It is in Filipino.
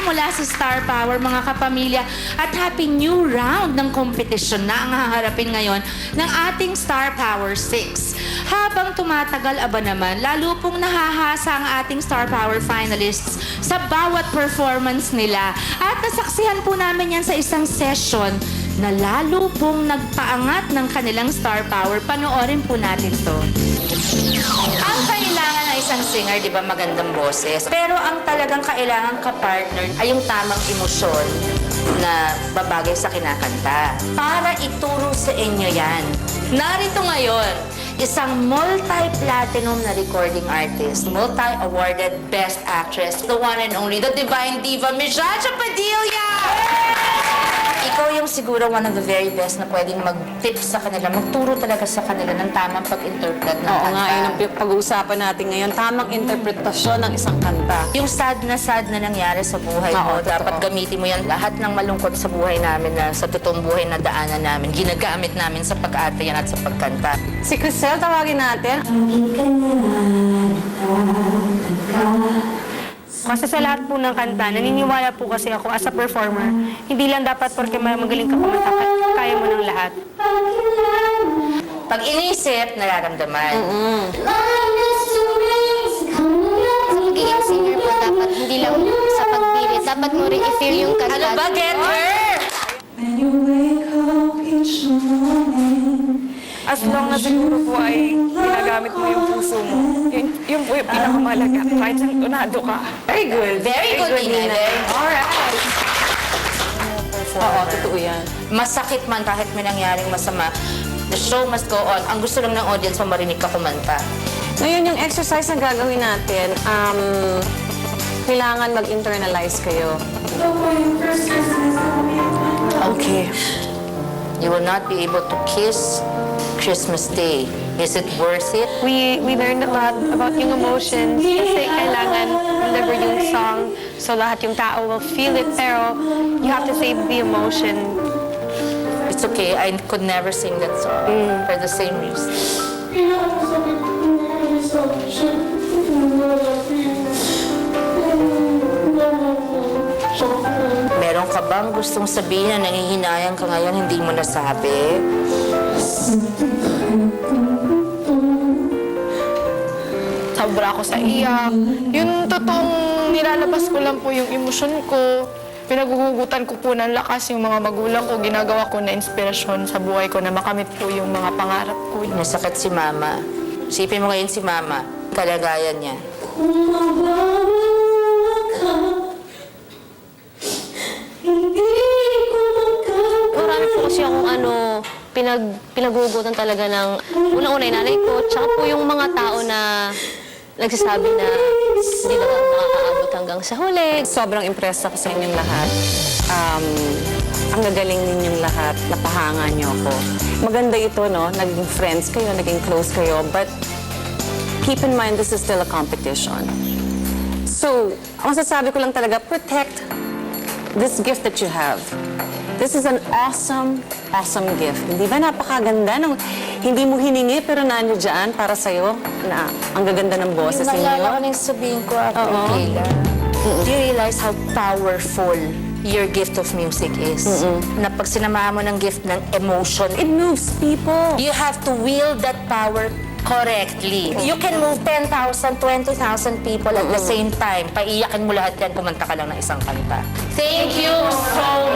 mula sa Star Power, mga kapamilya, at happy new round ng kompetisyon na ang haharapin ngayon ng ating Star Power 6. Habang tumatagal, aba naman, lalo pong nahahasa ang ating Star Power finalists sa bawat performance nila. At nasaksihan po namin yan sa isang session na lalo pong nagpaangat ng kanilang Star Power. Panoorin po natin to. Ang kailangan ng isang singer, di ba, magandang boses. Pero ang talagang kailangan ka-partner ay yung tamang emosyon na babagay sa kinakanta. Para ituro sa inyo yan. Narito ngayon, isang multi-platinum na recording artist, multi-awarded Best Actress, the one and only, the Divine Diva, Mijaja Padilla! Ikaw yung siguro one of the very best na pwedeng mag-tip sa kanila, magturo talaga sa kanila ng tamang pag-interpret ng kanta. Oo nga, yun ang pag-uusapan natin ngayon. Tamang interpretasyon ng isang kanta. Yung sad na nangyari sa buhay mo, Oo, dapat totoo. gamitin mo yan. Lahat ng malungkot sa buhay namin, na sa totoong buhay na daanan namin, ginagamit namin sa pag-arte yan at sa pagkanta. Si Crisel, tawagin natin. Kasi sa lahat po ng kanta, naniniwala po kasi ako as a performer, hindi lang dapat porque magaling ka kumanta, kaya mo ng lahat. Pag inisip, nararamdaman. Sa magiging singer po dapat, hindi lang sa pagpilit, dapat mo rin i-feel yung kanta. Ano ba, get her? As long as siguro po ay ginagamit mo yung puso mo, yun po yung pinakamalaga, kahit sa tunado ka. Very good. Very good, Nina. Alright. Oo, totoo yan. Masakit man kahit may nangyaring masama, the show must go on. Ang gusto lang ng audience mo marinig ka kumanta. Ngayon, yung exercise na gagawin natin, kailangan mag-internalize kayo. Okay. You will not be able to kiss Christmas Day. Is it worth it? We learned a lot about yung emotions kasi kailangan deliver yung song so lahat yung tao will feel it, pero you have to save the emotion. It's okay. I could never sing that song for the same reason. Meron ka bang gustong sabihin na nangihinayang ka ngayon, hindi mo nasabi? Sobra ako sa iyak. Yung totoong nilalabas ko lang po yung emosyon ko. Pinaguhugutan ko po ng lakas yung mga magulang ko. Ginagawa ko na inspirasyon sa buhay ko na makamit po yung mga pangarap ko. Nasakit si Mama. Isipin mo ngayon si Mama, kalagayan niya. Marami po kasi akong pinagugutan talaga ng unang-una yung nanay ko, tsaka po yung mga tao na nagsasabi na hindi na makakaabot hanggang sa huli. Sobrang impressed ako sa inyong lahat. Ang gagaling ninyong lahat, napahanga niyo ako. Maganda ito, no? Naging friends kayo, naging close kayo, but keep in mind, this is still a competition. So, ang masasabi ko lang talaga, protect this gift that you have. This is an awesome, awesome gift. Hindi ba napakaganda nung hindi mo hiningi pero nandiyo dyan para sa'yo na ang gaganda ng boses Naalala ko ninyo? nang sabihin ko after Kayla. Do you realize how powerful your gift of music is? Na pag sinamahan mo ng gift ng emotion, It moves people. you have to wield that power correctly. You can move 10,000, 20,000 people at the same time. Paiyakin mo lahat yan, kumanta ka lang ng isang kanta. Thank you so